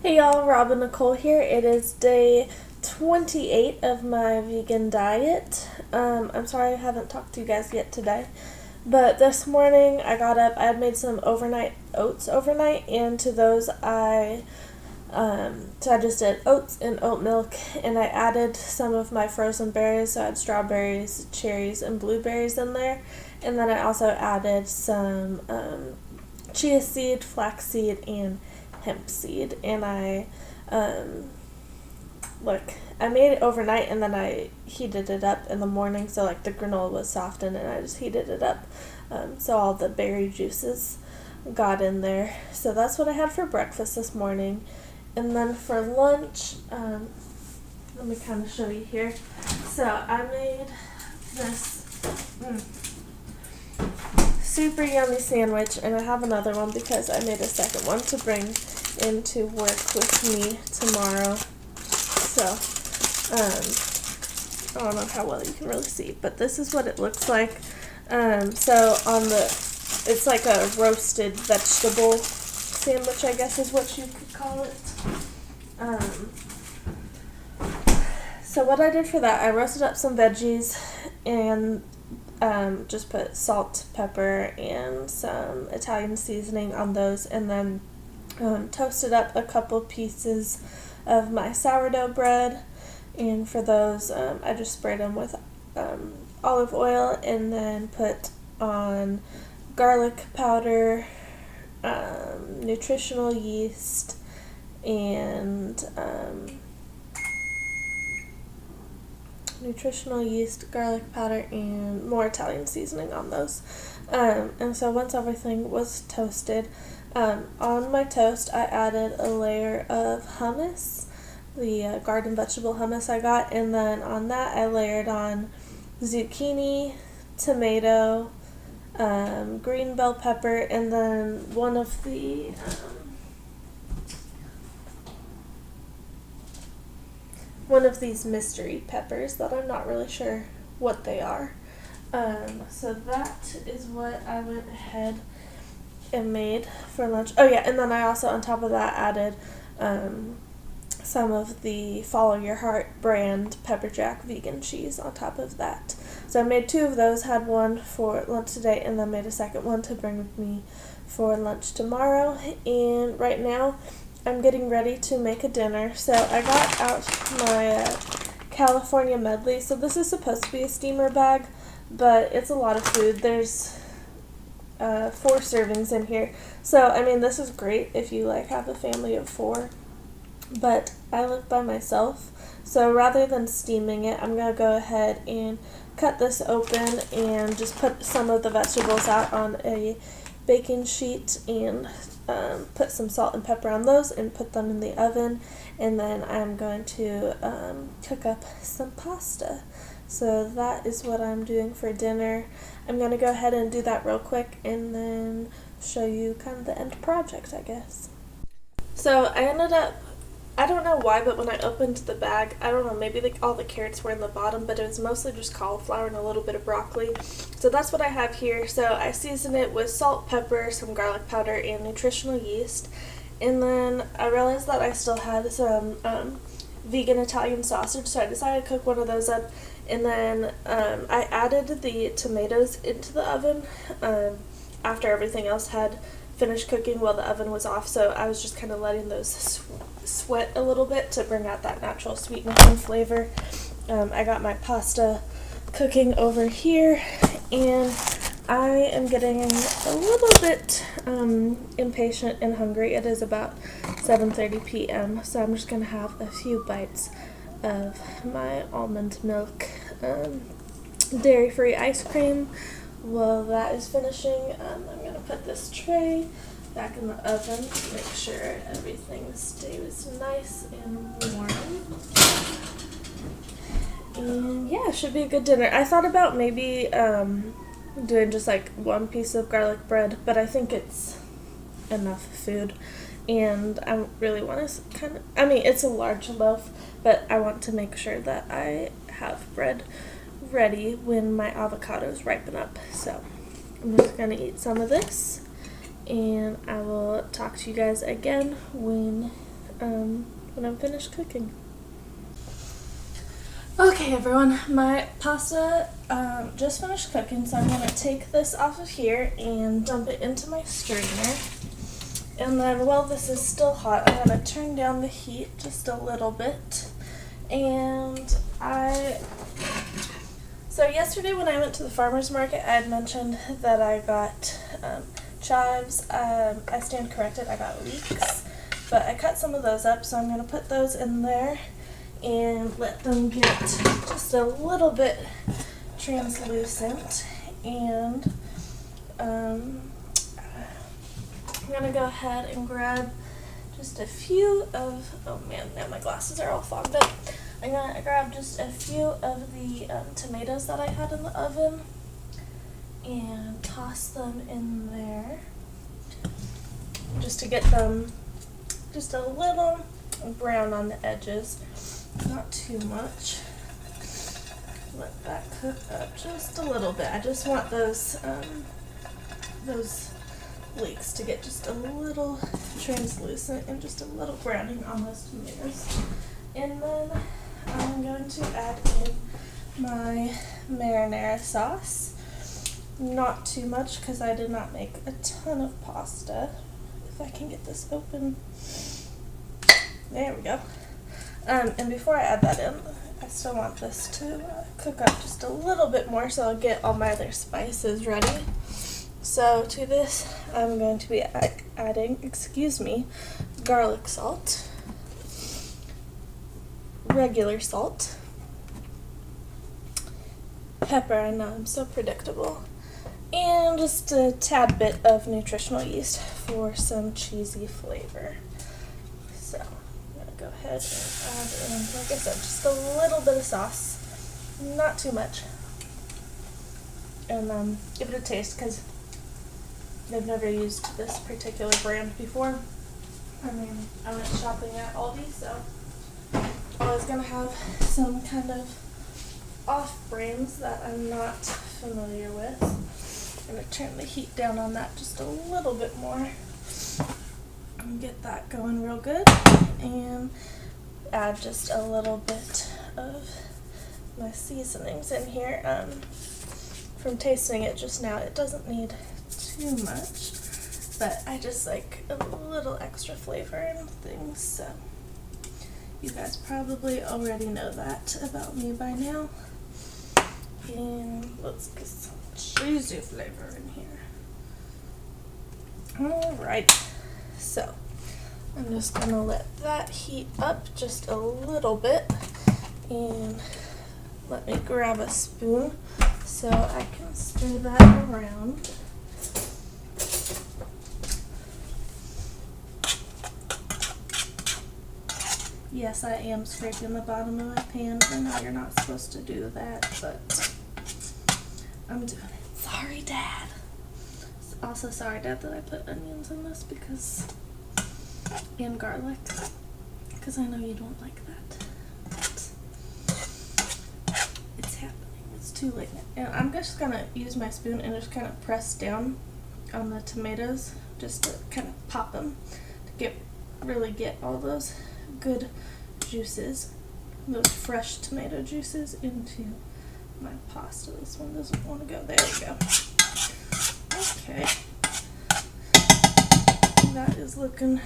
Hey y'all, Robin Nicole here. It is day 28 of my vegan diet. I'm sorry I haven't talked to you guys yet today, but this morning I got up. I had made some overnight oats overnight, and to those I just did oats and oat milk, and I added some of my frozen berries. So I had strawberries, cherries, and blueberries in there, and then I also added some chia seed, flax seed, and hemp seed. And I made it overnight, and then I heated it up in the morning, so like the granola was softened, and I just heated it up, so all the berry juices got in there. So that's what I had for breakfast this morning. And then for lunch, let me kind of show you here. So I made this super yummy sandwich, and I have another one because I made a second one to bring into work with me tomorrow. So, I don't know how well you can really see, but this is what it looks like. So it's like a roasted vegetable sandwich, I guess is what you could call it. So what I did for that, I roasted up some veggies and just put salt, pepper, and some Italian seasoning on those, and then toasted up a couple pieces of my sourdough bread. And for those, I just sprayed them with olive oil, and then put on garlic powder, nutritional yeast, and garlic powder, and more Italian seasoning on those. And so once everything was toasted, on my toast I added a layer of hummus, the garden vegetable hummus I got, and then on that I layered on zucchini, tomato, green bell pepper, and then one of these mystery peppers that I'm not really sure what they are. So that is what I went ahead and made for lunch. Oh yeah, and then I also on top of that added some of the Follow Your Heart brand pepper jack vegan cheese on top of that. So I made two of those, had one for lunch today, and then made a second one to bring with me for lunch tomorrow. And right now I'm getting ready to make a dinner. So I got out my California medley. So this is supposed to be a steamer bag, but it's a lot of food. There's 4 servings in here. So I mean, this is great if you have a family of 4, but I live by myself. So rather than steaming it, I'm gonna go ahead and cut this open and just put some of the vegetables out on a baking sheet, and put some salt and pepper on those and put them in the oven. And then I'm going to cook up some pasta. So that is what I'm doing for dinner. I'm going to go ahead and do that real quick and then show you kind of the end project, I guess. So I ended up, I don't know why, but when I opened the bag, I don't know, maybe all the carrots were in the bottom, but it was mostly just cauliflower and a little bit of broccoli. So that's what I have here. So I seasoned it with salt, pepper, some garlic powder, and nutritional yeast. And then I realized that I still had some vegan Italian sausage, so I decided to cook one of those up. And then I added the tomatoes into the oven after everything else had finished cooking while the oven was off. So I was just kind of letting those sweat a little bit to bring out that natural sweetness and flavor. I got my pasta cooking over here, and I am getting a little bit impatient and hungry. It is about 7:30 p.m., so I'm just going to have a few bites of my almond milk dairy-free ice cream. While that is finishing, I'm going to put this tray back in the oven to make sure everything stays nice and warm. And yeah, it should be a good dinner. I thought about maybe doing just one piece of garlic bread, but I think it's enough food. And I really want to it's a large loaf, but I want to make sure that I have bread ready when my avocados ripen up. So I'm just going to eat some of this, and I will talk to you guys again when when I'm finished cooking. Okay everyone, my pasta just finished cooking, so I'm going to take this off of here and dump it into my strainer. And then while this is still hot, I'm going to turn down the heat just a little bit. And so yesterday when I went to the farmer's market, I had mentioned that I got chives. I stand corrected, I got leeks, but I cut some of those up, so I'm going to put those in there and let them get just a little bit translucent. And I'm going to go ahead and grab just a few of, oh man, now my glasses are all fogged up. I'm going to grab just a few of the tomatoes that I had in the oven and toss them in there just to get them just a little brown on the edges. Not too much. Let that cook up just a little bit. I just want those leeks to get just a little translucent and just a little browning on those tomatoes. And then I'm going to add in my marinara sauce. Not too much because I did not make a ton of pasta. If I can get this open. There we go. And before I add that in, I still want this to cook up just a little bit more so I'll get all my other spices ready. So to this, I'm going to be adding, garlic salt, regular salt, pepper, I know I'm so predictable, and just a tad bit of nutritional yeast for some cheesy flavor. So go ahead and add in, like I said, just a little bit of sauce, not too much, and give it a taste because I've never used this particular brand before. I mean, I went shopping at Aldi, so I was going to have some kind of off brands that I'm not familiar with. I'm going to turn the heat down on that just a little bit more and get that going real good, and add just a little bit of my seasonings in here. From tasting it just now, it doesn't need too much, but I just like a little extra flavor and things, so you guys probably already know that about me by now. And let's get some cheesy flavor in here. Alright, so I'm just going to let that heat up just a little bit, and let me grab a spoon so I can stir that around. Yes, I am scraping the bottom of my pan. I know you're not supposed to do that, but I'm doing it. Sorry, Dad. Also, sorry, Dad, that I put onions in this and garlic, because I know you don't like that. But it's happening. It's too late. And I'm just going to use my spoon and just kind of press down on the tomatoes just to kind of pop them to really get all those good juices, those fresh tomato juices, into my pasta. This one doesn't want to go. There we go. Okay. That is looking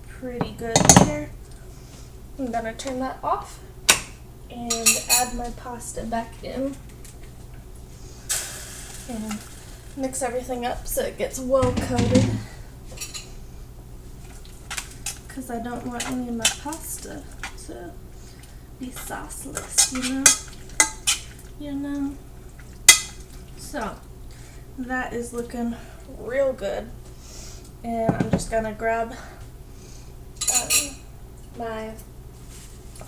pretty good there. I'm going to turn that off and add my pasta back in and mix everything up so it gets well coated, because I don't want any of my pasta to be sauceless, you know. So that is looking real good, and I'm just gonna grab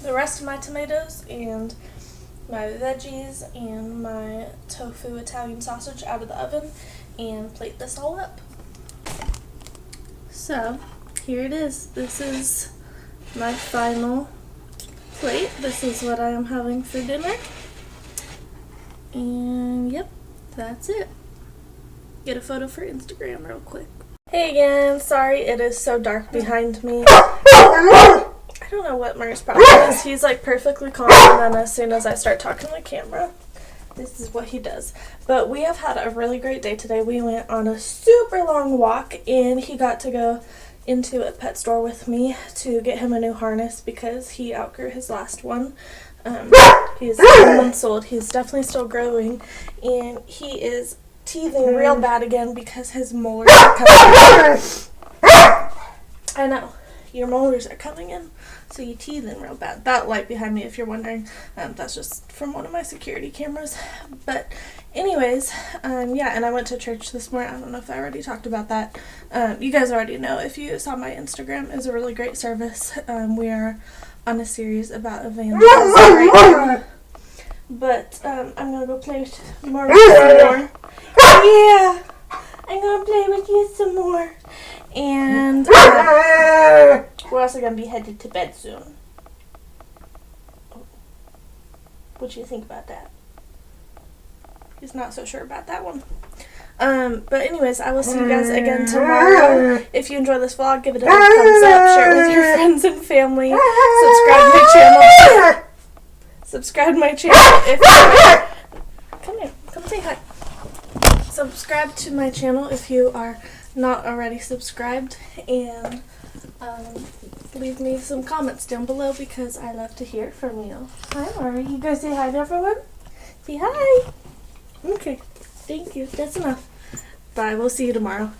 the rest of my tomatoes and my veggies and my tofu Italian sausage out of the oven and plate this all up. So here it is. This is my final plate. This is what I am having for dinner. And yep, that's it. Get a photo for Instagram real quick. Hey again, sorry it is so dark behind me. don't know what Murray's problem is. He's like perfectly calm, and then as soon as I start talking to the camera, this is what he does. But we have had a really great day today. We went on a super long walk, and he got to go into a pet store with me to get him a new harness because he outgrew his last one. He's 7 months old. He's definitely still growing, and he is teething real bad again because his molars are coming in. I know, your molars are coming in, so you teething real bad. That light behind me, if you're wondering, that's just from one of my security cameras. But anyways, yeah, and I went to church this morning. I don't know if I already talked about that. You guys already know. If you saw my Instagram, it was a really great service. We are on a series about evangelism right now. But I'm going to go play with more. Yeah, I'm going to play with you some more. And we're also going to be headed to bed soon. What do you think about that? He's not so sure about that one. But anyways, I will see you guys again tomorrow. If you enjoy this vlog, give it a thumbs up, share it with your friends and family, subscribe to my channel. Subscribe to my channel if you come here, come say hi. Subscribe to my channel if you are not already subscribed, and leave me some comments down below because I love to hear from you. Hi, Mari. You guys say hi to everyone? Say hi. Okay. Thank you. That's enough. Bye. We'll see you tomorrow.